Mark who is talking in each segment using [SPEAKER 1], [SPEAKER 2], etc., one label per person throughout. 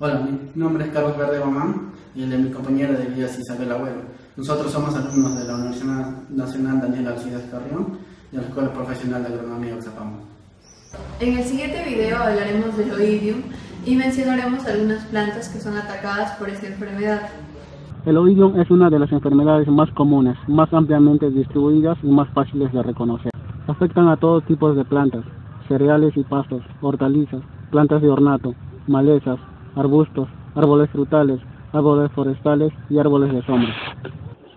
[SPEAKER 1] Hola, mi nombre es Carlos Verde Mamán y el de mi compañera de vida es Isabel Agüero. Nosotros somos alumnos de la Universidad Nacional Daniel Alcides Carrión y de la Escuela Profesional de Agronomía Oxapampa.
[SPEAKER 2] En el siguiente video hablaremos del oidium y mencionaremos algunas plantas que son atacadas por esta enfermedad.
[SPEAKER 3] El oidium es una de las enfermedades más comunes, más ampliamente distribuidas y más fáciles de reconocer. Afectan a todo tipo de plantas, cereales y pastos, hortalizas, plantas de ornato, malezas, arbustos, árboles frutales, árboles forestales y árboles de sombra.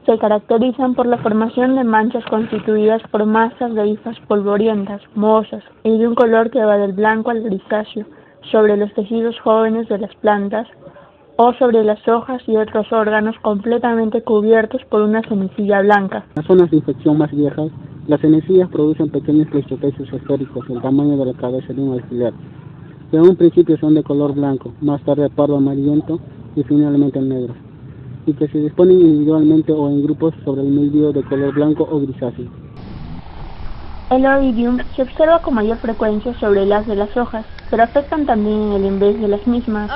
[SPEAKER 4] Se caracterizan por la formación de manchas constituidas por masas de hifas polvorientas, mohosas y de un color que va del blanco al grisáceo sobre los tejidos jóvenes de las plantas o sobre las hojas y otros órganos completamente cubiertos por una cenicilla blanca.
[SPEAKER 3] En las zonas de infección más viejas, las cenecillas producen pequeños cleistotecios esféricos del tamaño de la cabeza de un alfiler, que en un principio son de color blanco, más tarde pardo amarillento y finalmente negro, y que se disponen individualmente o en grupos sobre el medio de color blanco o grisáceo.
[SPEAKER 4] El oidium se observa con mayor frecuencia sobre las de las hojas, pero afectan también en el embés de las mismas,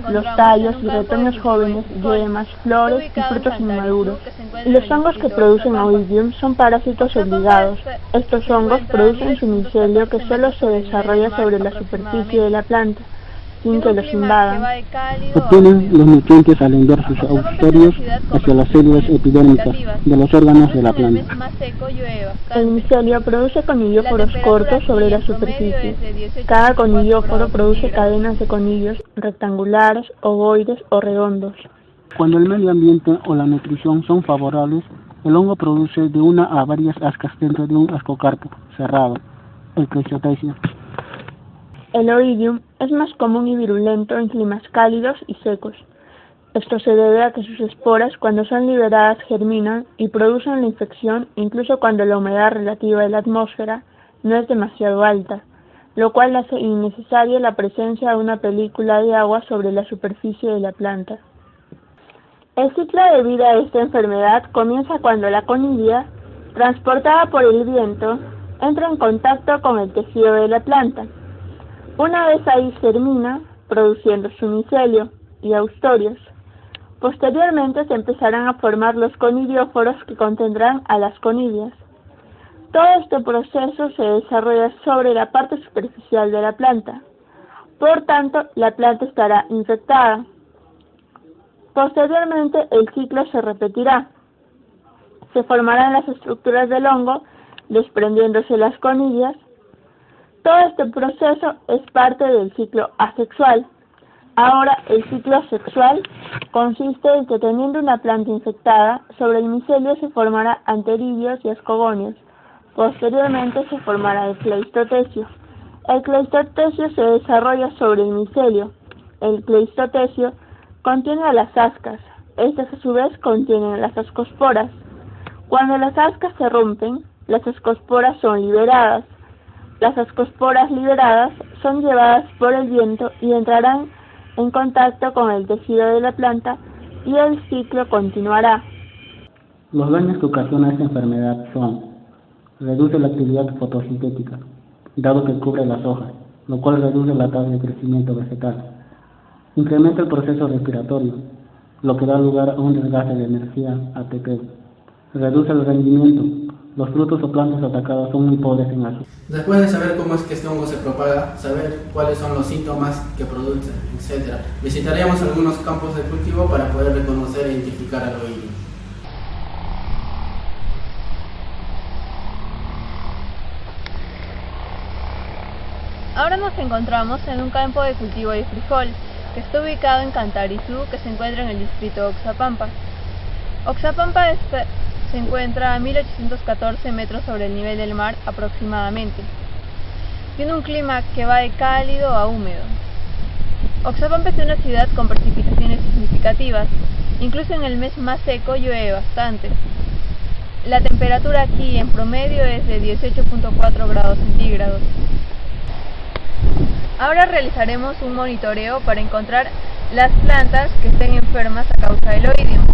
[SPEAKER 4] los tallos y retoños jóvenes, yemas, flores y frutos inmaduros. Los hongos que producen oidium son parásitos obligados. Estos hongos producen su micelio que solo se desarrolla sobre la superficie de la planta, sin que los invadan.
[SPEAKER 3] Obtienen los nutrientes al enviar sus auxilios hacia las células epidérmicas de los órganos de la planta.
[SPEAKER 4] El micelio produce conillóforos cortos sobre la superficie. Cada conillóforo produce cadenas de conillos rectangulares, ovoides o redondos.
[SPEAKER 3] Cuando el medio ambiente o la nutrición son favorables, el hongo produce de una a varias ascas dentro de un ascocarpo cerrado, el cleistotecio.
[SPEAKER 4] El oidium es más común y virulento en climas cálidos y secos. Esto se debe a que sus esporas, cuando son liberadas, germinan y producen la infección incluso cuando la humedad relativa de la atmósfera no es demasiado alta, lo cual hace innecesaria la presencia de una película de agua sobre la superficie de la planta. El ciclo de vida de esta enfermedad comienza cuando la conilla, transportada por el viento, entra en contacto con el tejido de la planta. Una vez ahí germina, produciendo su micelio y austorios. Posteriormente se empezarán a formar los conilióforos que contendrán a las conillas. Todo este proceso se desarrolla sobre la parte superficial de la planta. Por tanto, la planta estará infectada. Posteriormente, el ciclo se repetirá. Se formarán las estructuras del hongo, desprendiéndose las conillas. Todo este proceso es parte del ciclo asexual. Ahora, el ciclo sexual consiste en que teniendo una planta infectada, sobre el micelio se formará anteridios y ascogonios. Posteriormente se formará el cleistotecio. El cleistotecio se desarrolla sobre el micelio. El cleistotecio contiene a las ascas. Estas a su vez contienen a las ascosporas. Cuando las ascas se rompen, las ascosporas son liberadas. Las ascosporas liberadas son llevadas por el viento y entrarán en contacto con el tejido de la planta y el ciclo continuará.
[SPEAKER 3] Los daños que ocasiona esta enfermedad son: reduce la actividad fotosintética, dado que cubre las hojas, lo cual reduce la tasa de crecimiento vegetal. Incrementa el proceso respiratorio, lo que da lugar a un desgaste de energía ATP. Reduce el rendimiento. Los frutos o plantas atacadas son muy pobres en azúcar.
[SPEAKER 1] Después de saber cómo es que este hongo se propaga, saber cuáles son los síntomas que produce, etc., visitaremos algunos campos de cultivo para poder reconocer e identificar al oidium.
[SPEAKER 2] Ahora nos encontramos en un campo de cultivo de frijol, que está ubicado en Cantarizú, que se encuentra en el distrito de Oxapampa. Oxapampa se encuentra a 1814 metros sobre el nivel del mar aproximadamente. Tiene un clima que va de cálido a húmedo. Oxapampa es una ciudad con precipitaciones significativas, incluso en el mes más seco llueve bastante. La temperatura aquí en promedio es de 18.4 grados centígrados. Ahora realizaremos un monitoreo para encontrar las plantas que estén enfermas a causa del oidium.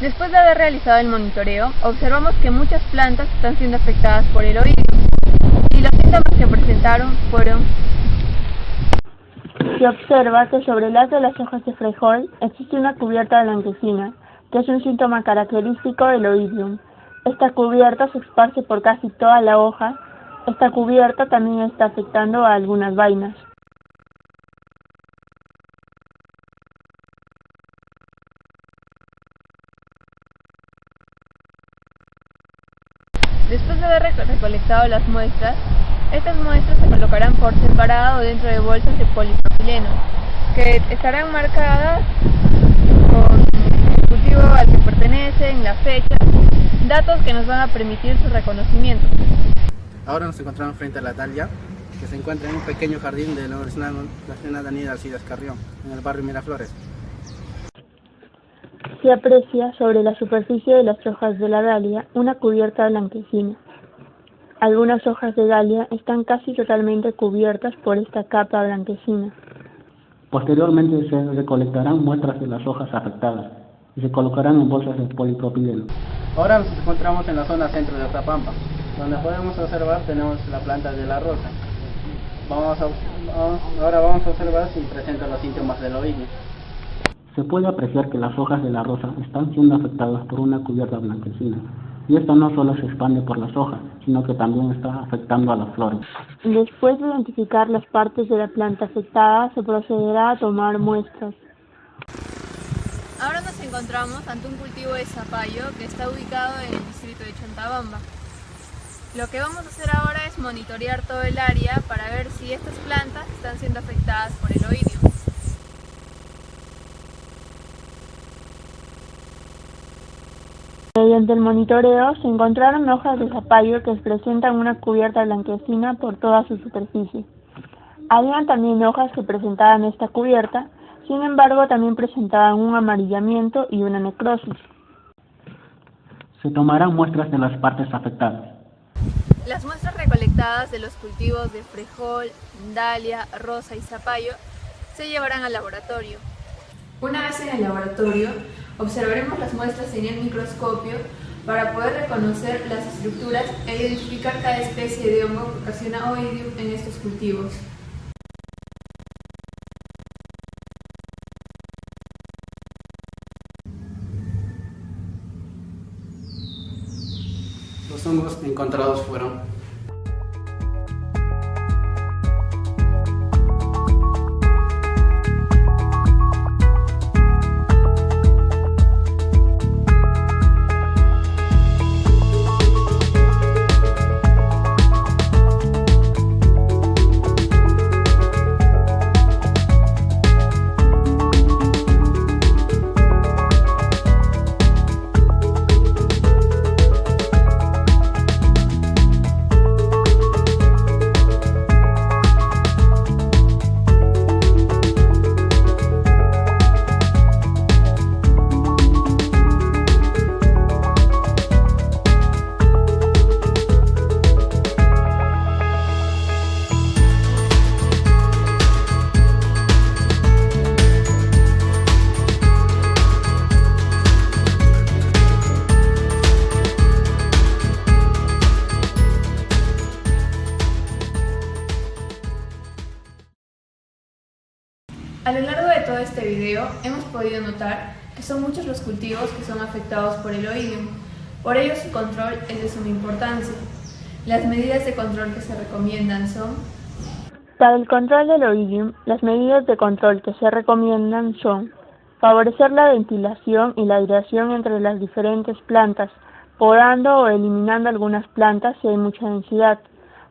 [SPEAKER 2] Después de haber realizado el monitoreo, observamos que muchas plantas están siendo afectadas por el oidium y los síntomas que presentaron fueron:
[SPEAKER 4] Se observa que sobre el haz de las hojas de frijol existe una cubierta blanquecina, que es un síntoma característico del oidium. Esta cubierta se esparce por casi toda la hoja. Esta cubierta también está afectando a algunas vainas.
[SPEAKER 2] Después de haber recolectado las muestras, estas muestras se colocarán por separado dentro de bolsas de polipropileno, que estarán marcadas con el cultivo al que pertenecen, la fecha, datos que nos van a permitir su reconocimiento.
[SPEAKER 1] Ahora nos encontramos frente a la Dalia, que se encuentra en un pequeño jardín de la Universidad Nacional Daniel Alcides Carrión, en el barrio Miraflores.
[SPEAKER 4] Se aprecia sobre la superficie de las hojas de la dalia una cubierta blanquecina. Algunas hojas de dalia están casi totalmente cubiertas por esta capa blanquecina.
[SPEAKER 3] Posteriormente se recolectarán muestras de las hojas afectadas y se colocarán en bolsas de polipropileno.
[SPEAKER 1] Ahora nos encontramos en la zona centro de Oxapampa, donde podemos observar tenemos la planta de la rosa. Ahora vamos a observar si presenta los síntomas del oidium.
[SPEAKER 3] Se puede apreciar que las hojas de la rosa están siendo afectadas por una cubierta blanquecina, y esta no solo se expande por las hojas, sino que también está afectando a las flores.
[SPEAKER 4] Después de identificar las partes de la planta afectada, se procederá a tomar muestras.
[SPEAKER 2] Ahora nos encontramos ante un cultivo de zapallo que está ubicado en el distrito de Chantabamba. Lo que vamos a hacer ahora es monitorear todo el área para ver si estas plantas están siendo afectadas por el oidium.
[SPEAKER 4] Mediante el monitoreo se encontraron hojas de zapallo que presentan una cubierta blanquecina por toda su superficie. Habían también hojas que presentaban esta cubierta, sin embargo también presentaban un amarillamiento y una necrosis.
[SPEAKER 3] Se tomarán muestras de las partes afectadas.
[SPEAKER 2] Las muestras recolectadas de los cultivos de frijol, dalia, rosa y zapallo se llevarán al laboratorio. Una vez en el laboratorio, observaremos las muestras en el microscopio para poder reconocer las estructuras e identificar cada especie de hongo que ocasiona oidium en estos cultivos.
[SPEAKER 1] Los hongos encontrados fueron A lo largo de todo este video hemos podido notar que son muchos los cultivos que son afectados por el oidium, por ello su control es de suma importancia. Las medidas de control que se recomiendan son:
[SPEAKER 4] para el control del oidium, las medidas de control que se recomiendan son favorecer la ventilación y la aireación entre las diferentes plantas, podando o eliminando algunas plantas si hay mucha densidad,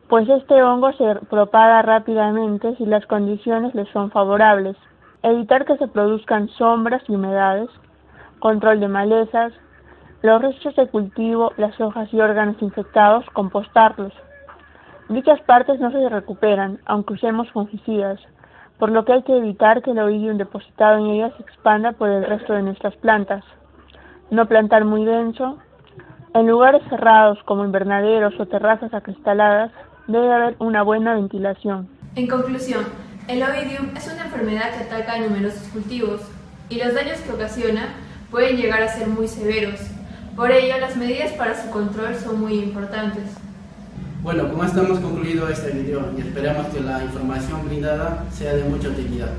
[SPEAKER 4] pues este hongo se propaga rápidamente si las condiciones le son favorables. Evitar que se produzcan sombras y humedades. Control de malezas. Los restos de cultivo, las hojas y órganos infectados, compostarlos. Dichas partes no se recuperan, aunque usemos fungicidas, por lo que hay que evitar que el oidium depositado en ellas se expanda por el resto de nuestras plantas. No plantar muy denso. En lugares cerrados como invernaderos o terrazas acristaladas, debe haber una buena ventilación.
[SPEAKER 2] En conclusión, el oidium es una enfermedad que ataca a numerosos cultivos y los daños que ocasiona
[SPEAKER 1] pueden llegar a ser muy severos. Por ello, las medidas para su control son muy importantes.
[SPEAKER 5] Bueno, con esto hemos concluido este video y esperamos que la información brindada sea de mucha utilidad.